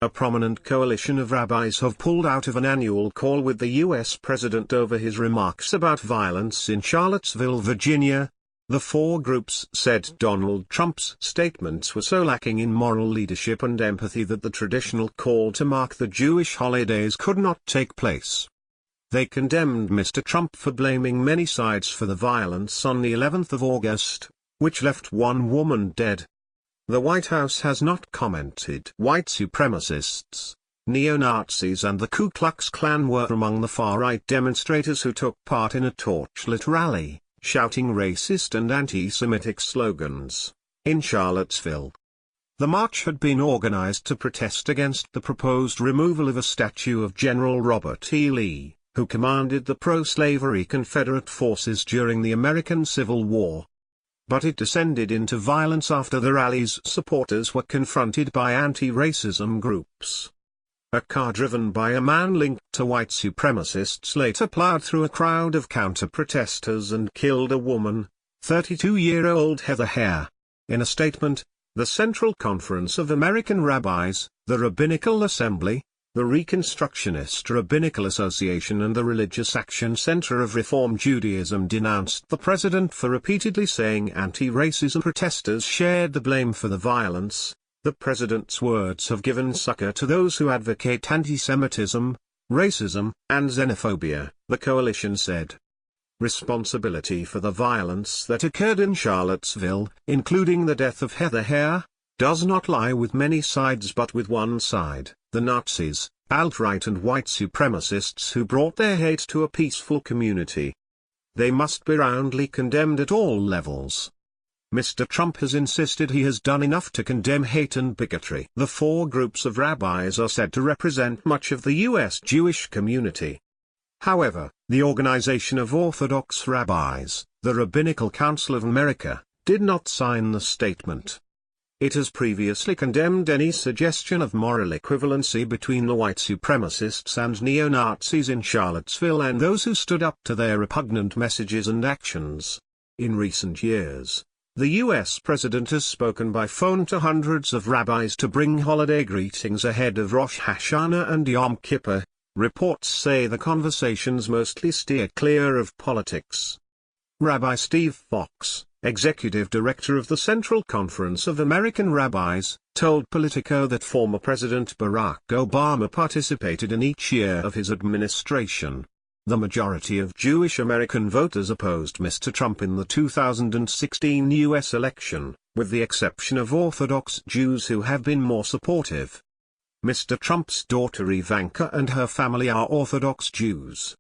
A prominent coalition of rabbis have pulled out of an annual call with the U.S. president over his remarks about violence in Charlottesville, Virginia. The four groups said Donald Trump's statements were so lacking in moral leadership and empathy that the traditional call to mark the Jewish holidays could not take place. They condemned Mr. Trump for blaming many sides for the violence on the 11th of August, which left one woman dead. The White House has not commented. White supremacists, neo-Nazis and the Ku Klux Klan were among the far-right demonstrators who took part in a torchlit rally, shouting racist and anti-Semitic slogans, in Charlottesville. The march had been organized to protest against the proposed removal of a statue of General Robert E. Lee, who commanded the pro-slavery Confederate forces during the American Civil War. But it descended into violence after the rally's supporters were confronted by anti-racism groups. A car driven by a man linked to white supremacists later plowed through a crowd of counter-protesters and killed a woman, 32-year-old Heather Heyer. In a statement, the Central Conference of American Rabbis, the Rabbinical Assembly, the Reconstructionist Rabbinical Association and the Religious Action Center of Reform Judaism denounced the president for repeatedly saying anti-racism protesters shared the blame for the violence. The president's words have given succor to those who advocate anti-Semitism, racism, and xenophobia, the coalition said. Responsibility for the violence that occurred in Charlottesville, including the death of Heather Heyer, does not lie with many sides but with one side, the Nazis, alt-right and white supremacists who brought their hate to a peaceful community. They must be roundly condemned at all levels. Mr. Trump has insisted he has done enough to condemn hate and bigotry. The four groups of rabbis are said to represent much of the U.S. Jewish community. However, the Organization of Orthodox Rabbis, the Rabbinical Council of America, did not sign the statement. It has previously condemned any suggestion of moral equivalency between the white supremacists and neo-Nazis in Charlottesville and those who stood up to their repugnant messages and actions. In recent years, the U.S. president has spoken by phone to hundreds of rabbis to bring holiday greetings ahead of Rosh Hashanah and Yom Kippur. Reports say the conversations mostly steer clear of politics. Rabbi Steve Fox, executive director of the Central Conference of American Rabbis, told Politico that former President Barack Obama participated in each year of his administration. The majority of Jewish American voters opposed Mr. Trump in the 2016 U.S. election, with the exception of Orthodox Jews who have been more supportive. Mr. Trump's daughter Ivanka and her family are Orthodox Jews.